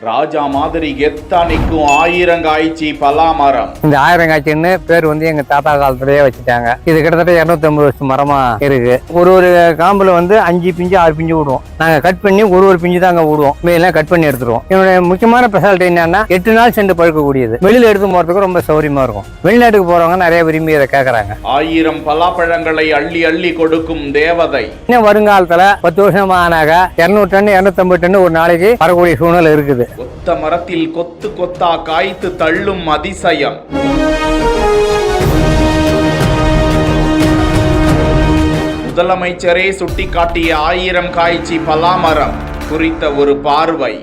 ராஜா மாதிரி எத்தனைக்கும் ஆயிரங்காய்ச்சி பலாமரம். இந்த ஆயிரங்காய்ச்சின்னு பேர் வந்து எங்க தாத்தா காலத்திலேயே வச்சுட்டாங்க. இது கிட்டத்தட்ட 250 வருஷம் மரமா இருக்கு. ஒரு காம்புல வந்து 5 பிஞ்சு 6 பிஞ்சு விடுவோம். நாங்க கட் பண்ணி ஒரு பிஞ்சு தாங்க விடுவோம். மேலாம் கட் பண்ணி எடுத்துருவோம். என்னுடைய முக்கியமான ஸ்பெஷாலிட்டி என்னன்னா 8 நாள் சென்று பழுக்கக்கூடியது. வெளியில எடுத்து போறதுக்கு ரொம்ப சௌரியமா இருக்கும். வெளிநாட்டுக்கு போறவங்க நிறைய விரும்பி இதை கேட்கறாங்க. 1000 பலாப்பழங்களை அள்ளி அள்ளி கொடுக்கும் தேவதை. இன்னும் வருங்காலத்துல 10 வருஷமானாக 200 டன் 250 டன் ஒரு நாளைக்கு வரக்கூடிய சூழ்நிலை இருக்குது. கொத்த மரத்தில் கொத்து கொத்தா காய்த்து தள்ளும் அதிசயம். முதலமைச்சரே சுட்டிக்காட்டிய 1000 காய்ச்சி பலாமரம் குறித்த ஒரு பார்வை.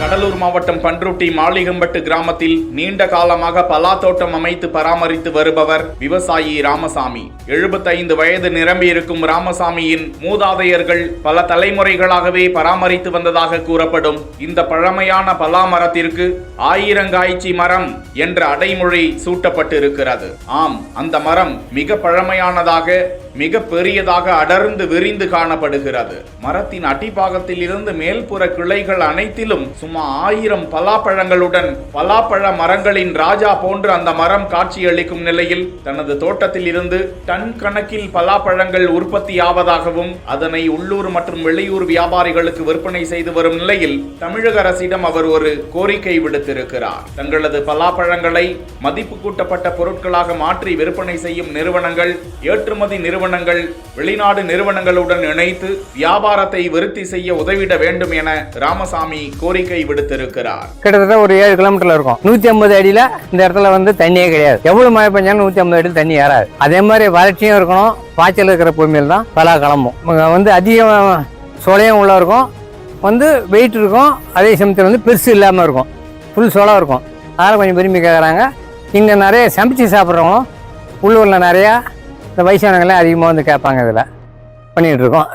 கடலூர் மாவட்டம் பன்ருட்டி மாளிகம்பட்டு கிராமத்தில் நீண்ட காலமாக பலா தோட்டம் அமைத்து பராமரித்து வருபவர் விவசாயி ராமசாமி. 75 வயது நிரம்பி இருக்கும் ராமசாமியின் மூதாதையர்கள் பல தலைமுறைகளாகவே பராமரித்து வந்ததாக கூறப்படும் இந்த பழமையான பலா மரத்திற்கு 1000 காய்ச்சி மரம் என்ற அடைமொழி சூட்டப்பட்டிருக்கிறது. ஆம், அந்த மரம் மிக பழமையானதாக, மிக பெரியதாக அடர்ந்து விரிந்து காணப்படுகிறது. மரத்தின் அடிப்பாகத்தில் இருந்து மேல்புற கிளைகள் அனைத்திலும் சுமார் 1000 பலாப்பழங்களுடன் பலாப்பழ மரங்களின் ராஜா போன்று அந்த மரம் காட்சியளிக்கும் நிலையில் தனது தோட்டத்தில் இருந்து டன் கணக்கில் பலாப்பழங்கள் உற்பத்தி ஆவதாகவும் அதனை உள்ளூர் மற்றும் வெளியூர் வியாபாரிகளுக்கு விற்பனை செய்து வரும் நிலையில் தமிழக அரசிடம் அவர் ஒரு கோரிக்கை விடுத்திருக்கிறார். தங்களது பலாப்பழங்களை மதிப்பு கூட்டப்பட்ட பொருட்களாக மாற்றி விற்பனை செய்யும் நிறுவனங்கள், ஏற்றுமதி நிறுவனங்கள், வெளிநாடு நிறுவனங்களுடன் இணைத்து வியாபாரத்தை விருத்தி செய்ய உதவிட வேண்டும் என ராமசாமி கோரிக்கை விடுத்திருக்கிறார். கிட்டத்தட்ட ஒரு 7 கிலோமீட்டர்ல இருக்கும். 150 அடியில இந்த இடத்துல வந்து தண்ணியே கிடையாது. எவ்வளவு மழை பெஞ்சாலும் 150 அடியில் தண்ணி ஏறாது. அதே மாதிரி வறட்சியும் இருக்கணும். பாய்ச்சல் இருக்கிற பூமியில் தான் பலா கிளம்பும். வந்து அதிகம் சோலையும் உள்ள இருக்கும், வந்து வெயிட் இருக்கும். அதே சமயத்தில் வந்து பெருசு இல்லாமல் இருக்கும், ஃபுல் சோளம் இருக்கும். அதனால் கொஞ்சம் விரும்பி கேட்குறாங்க. இங்கே நிறைய சமைச்சு சாப்பிட்றவங்களும் உள்ளூரில் நிறையா இந்த வயசானவங்களாம் அதிகமாக வந்து கேட்பாங்க. இதில் பண்ணிகிட்டு இருக்கோம்.